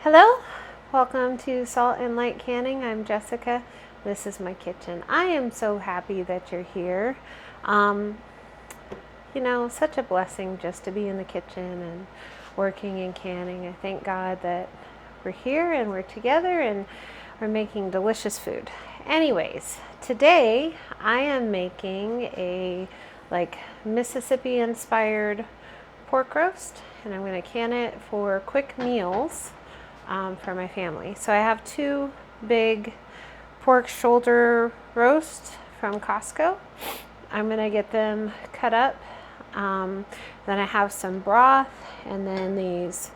Hello, welcome to Salt and Light Canning. I'm Jessica. This is my kitchen. I am so happy that you're here. Such a blessing just to be in the kitchen and working and canning. I thank God that we're here and we're together and we're making delicious food. Anyways, today I am making a Mississippi inspired pork roast, and I'm going to can it for quick meals for my family. So I have two big pork shoulder roasts from Costco. I'm going to get them cut up. Then I have some broth and then these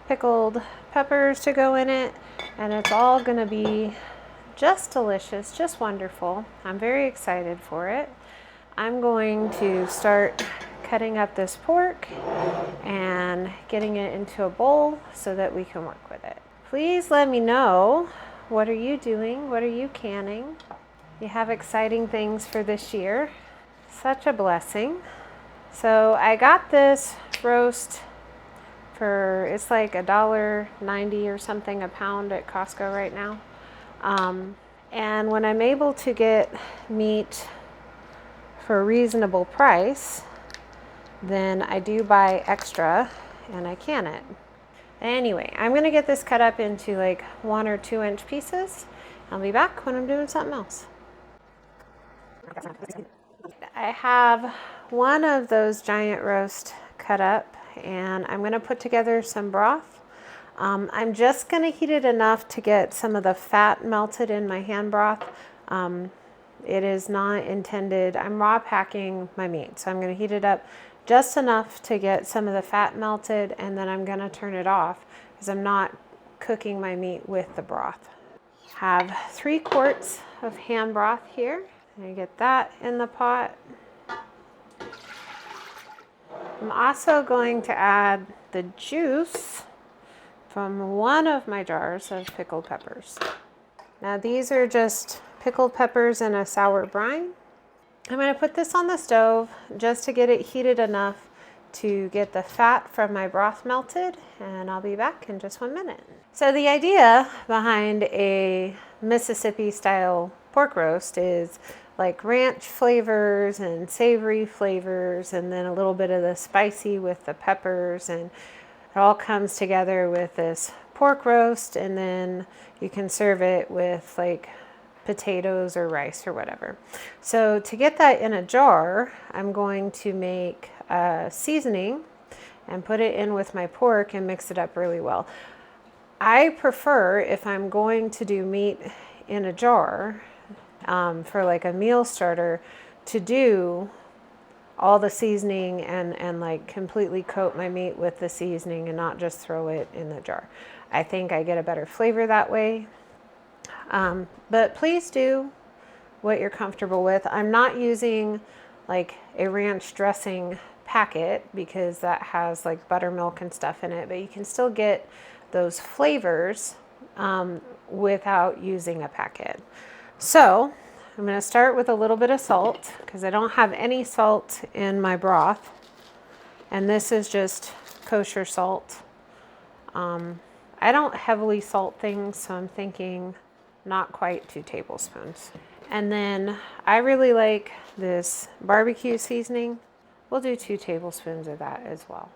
pickled peppers to go in it, and it's all going to be just delicious, just wonderful. I'm very excited for it. I'm going to start cutting up this pork and getting it into a bowl so that we can work with it. Please let me know, what are you doing? What are you canning? You have exciting things for this year. Such a blessing. So I got this roast for, it's like $1.90 or something a pound at Costco right now. And when I'm able to get meat for a reasonable price, then I do buy extra and I can it. Anyway, I'm gonna get this cut up into like 1 or 2 inch pieces. I'll be back when I'm doing something else. I have one of those giant roast cut up, and I'm gonna put together some broth. I'm just gonna heat it enough to get some of the fat melted in my hand broth. It is not intended, I'm raw packing my meat, so I'm gonna heat it up just enough to get some of the fat melted, and then I'm gonna turn it off because I'm not cooking my meat with the broth. Have 3 quarts of hand broth here. I get that in the pot. I'm also going to add the juice from one of my jars of pickled peppers. Now these are just pickled peppers in a sour brine. I'm going to put this on the stove just to get it heated enough to get the fat from my broth melted, and I'll be back in just 1 minute. So the idea behind a Mississippi style pork roast is like ranch flavors and savory flavors, and then a little bit of the spicy with the peppers, and it all comes together with this pork roast, and then you can serve it with like potatoes or rice or whatever. So to get that in a jar, I'm going to make a seasoning and put it in with my pork and mix it up really well. I prefer, if I'm going to do meat in a jar for like a meal starter, to do all the seasoning and like completely coat my meat with the seasoning and not just throw it in the jar. I think I get a better flavor that way. But please do what you're comfortable with. I'm not using like a ranch dressing packet because that has like buttermilk and stuff in it, but you can still get those flavors without using a packet. So I'm going to start with a little bit of salt because I don't have any salt in my broth, and this is just kosher salt. I don't heavily salt things, so I'm thinking not quite 2 tablespoons. And then I really like this barbecue seasoning. We'll do 2 tablespoons of that as well.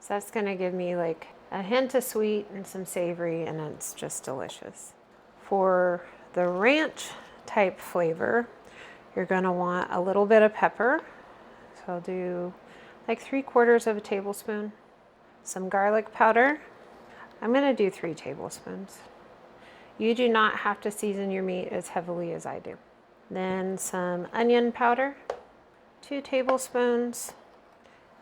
So that's gonna give me like a hint of sweet and some savory, and it's just delicious. For the ranch type flavor, you're gonna want a little bit of pepper. So I'll do like 3/4 of a tablespoon. Some garlic powder. I'm gonna do 3 tablespoons. You do not have to season your meat as heavily as I do. Then some onion powder, 2 tablespoons.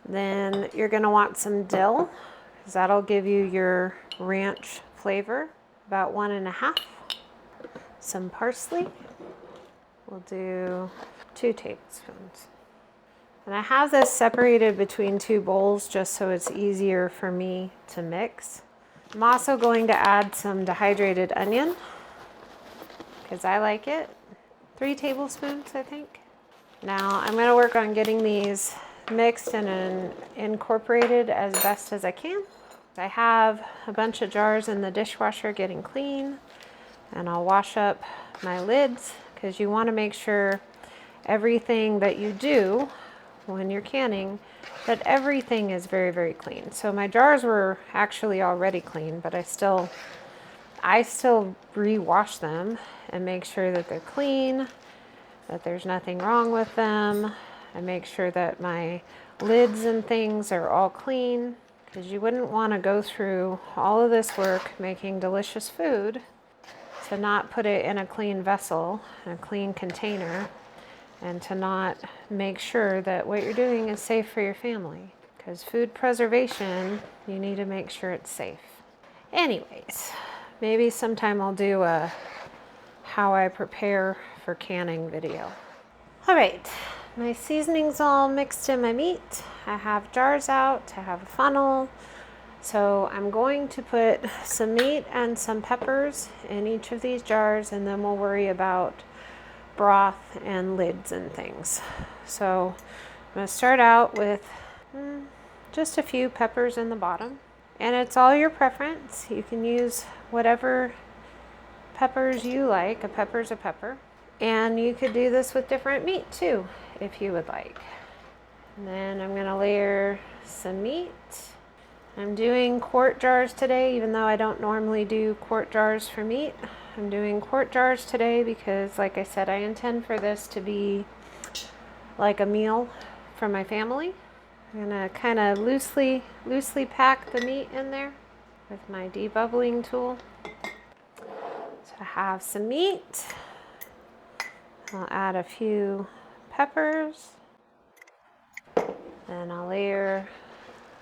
Then you're gonna want some dill, because that'll give you your ranch flavor, about 1.5. Some parsley, we'll do 2 tablespoons. And I have this separated between 2 bowls just so it's easier for me to mix. I'm also going to add some dehydrated onion because I like it. 3 tablespoons, I think. Now I'm going to work on getting these mixed and incorporated as best as I can. I have a bunch of jars in the dishwasher getting clean, and I'll wash up my lids because you want to make sure everything that you do when you're canning, that everything is very, very clean. So my jars were actually already clean, but I still re-wash them and make sure that they're clean, that there's nothing wrong with them. I make sure that my lids and things are all clean, because you wouldn't want to go through all of this work making delicious food to not put it in a clean vessel, a clean container, and to not make sure that what you're doing is safe for your family. Because food preservation, you need to make sure it's safe. Anyways, maybe sometime I'll do a how I prepare for canning video. All right, my seasoning's all mixed in my meat. I have jars out, I have a funnel. So I'm going to put some meat and some peppers in each of these jars, and then we'll worry about broth and lids and things. So I'm going to start out with just a few peppers in the bottom, and it's all your preference. You can use whatever peppers you like. A pepper's a pepper, and you could do this with different meat too if you would like. And then I'm going to layer some meat. I'm doing quart jars today, even though I don't normally do quart jars for meat. I'm doing quart jars today because, like I said, I intend for this to be like a meal for my family. I'm gonna kind of loosely pack the meat in there with my debubbling tool. So I have some meat. I'll add a few peppers. Then I'll layer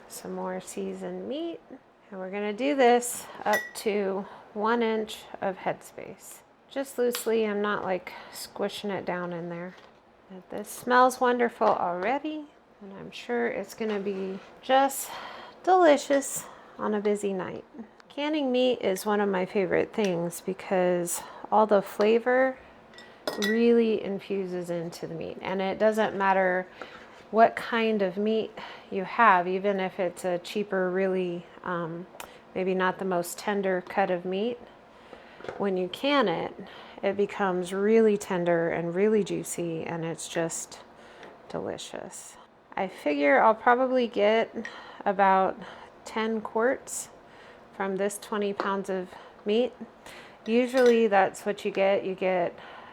some more seasoned meat. And we're gonna do this up to 1 inch of headspace. Just loosely, I'm not like squishing it down in there. But this smells wonderful already, and I'm sure it's gonna be just delicious on a busy night. Canning meat is one of my favorite things because all the flavor really infuses into the meat, and it doesn't matter what kind of meat you have, even if it's a cheaper, really maybe not the most tender cut of meat. When you can it, it becomes really tender and really juicy, and it's just delicious. I figure I'll probably get about 10 quarts from this 20 pounds of meat. Usually that's what you get.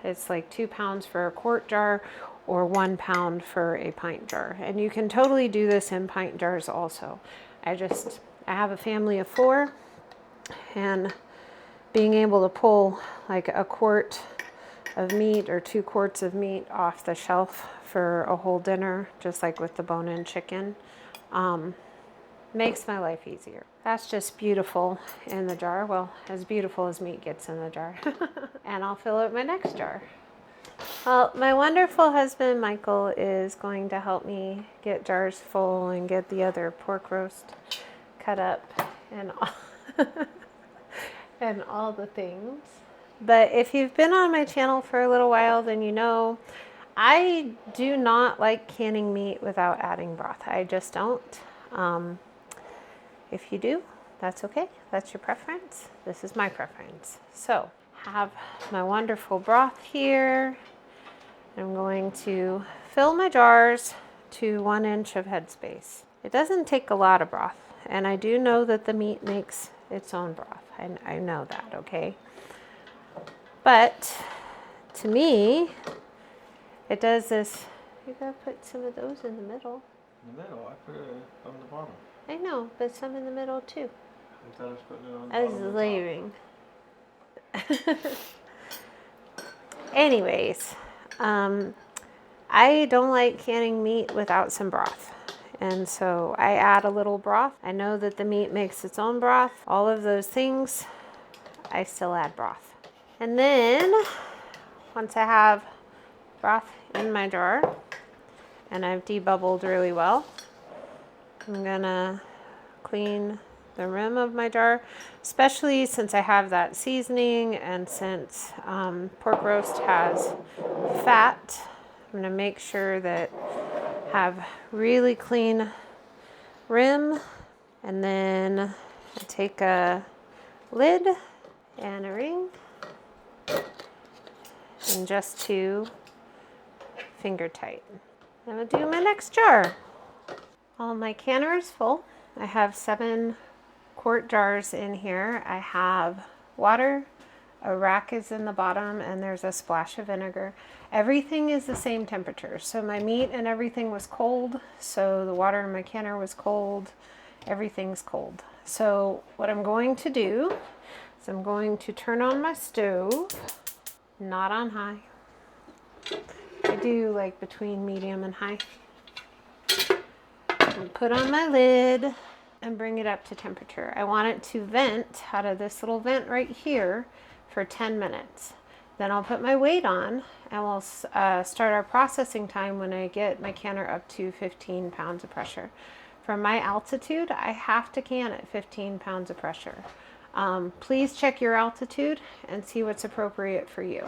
It's like 2 pounds for a quart jar or 1 pound for a pint jar. And you can totally do this in pint jars also. I have a family of 4, and being able to pull like a quart of meat or 2 quarts of meat off the shelf for a whole dinner, just like with the bone-in chicken, makes my life easier. That's just beautiful in the jar. Well, as beautiful as meat gets in the jar. And I'll fill up my next jar. Well, my wonderful husband, Michael, is going to help me get jars full and get the other pork roast cut up and all, and all the things. But if you've been on my channel for a little while, then you know I do not like canning meat without adding broth. I just don't. If you do, that's okay. That's your preference. This is my preference. So, have my wonderful broth here. I'm going to fill my jars to 1 inch of headspace. It doesn't take a lot of broth, and I do know that the meat makes its own broth. I know that, okay? But to me, it does this. You gotta put some of those in the middle. In the middle? I put it on the bottom. I know, but some in the middle too. I thought I was putting it on the I bottom. was layering. Anyways, I don't like canning meat without some broth. And so I add a little broth. I know that the meat makes its own broth. All of those things, I still add broth. And then once I have broth in my jar and I've debubbled really well, I'm gonna clean the rim of my jar, especially since I have that seasoning and since pork roast has fat. I'm gonna make sure that I have really clean rim, and then I take a lid and a ring and just 2 finger tight. I'm gonna do my next jar. Well, my canner is full. I have 7 quart jars in here. I have water, a rack is in the bottom, and there's a splash of vinegar. Everything is the same temperature. So my meat and everything was cold. So the water in my canner was cold. Everything's cold. So what I'm going to do is I'm going to turn on my stove, not on high. I do like between medium and high. And put on my lid and bring it up to temperature. I want it to vent out of this little vent right here for 10 minutes. Then I'll put my weight on and we'll start our processing time when I get my canner up to 15 pounds of pressure. From my altitude, I have to can at 15 pounds of pressure. Please check your altitude and see what's appropriate for you.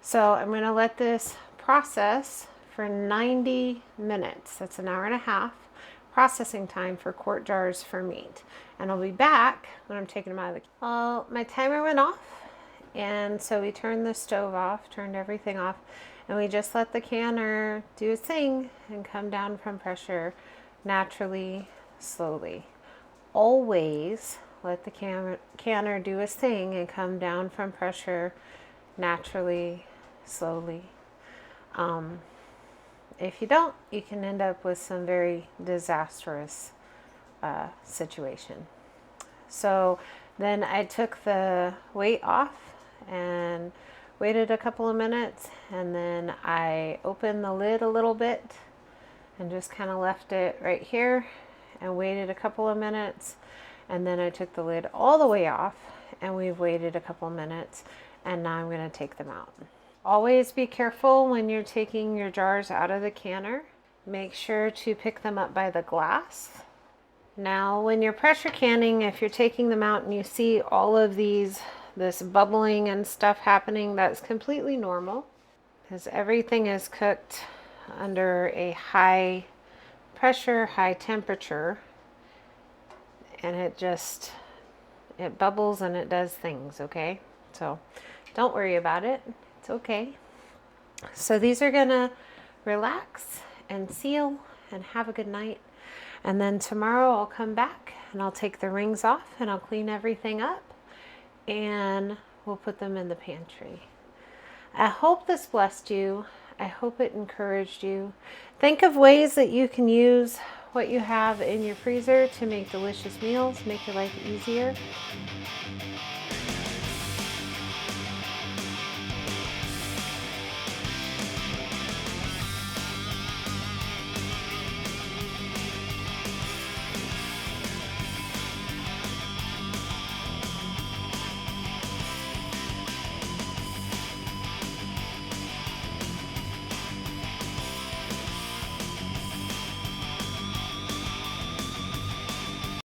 So I'm going to let this process for 90 minutes. That's an hour and a half processing time for quart jars for meat. And I'll be back when I'm taking them out of the... my timer went off, and so we turned the stove off, turned everything off, and we just let the canner do its thing and come down from pressure naturally, slowly. Always let the canner do its thing and come down from pressure naturally, slowly. If you don't, you can end up with some very disastrous situation. So then I took the weight off and waited a couple of minutes, and then I opened the lid a little bit and just kind of left it right here and waited a couple of minutes, and then I took the lid all the way off and we've waited a couple of minutes, and now I'm going to take them out. Always be careful when you're taking your jars out of the canner. Make sure to pick them up by the glass. Now, when you're pressure canning, if you're taking them out and you see all of this bubbling and stuff happening, that's completely normal because everything is cooked under a high pressure, high temperature, and it bubbles and it does things, okay? So don't worry about it. It's okay. So these are gonna relax and seal and have a good night. And then tomorrow I'll come back and I'll take the rings off and I'll clean everything up and we'll put them in the pantry. I hope this blessed you. I hope it encouraged you. Think of ways that you can use what you have in your freezer to make delicious meals, make your life easier.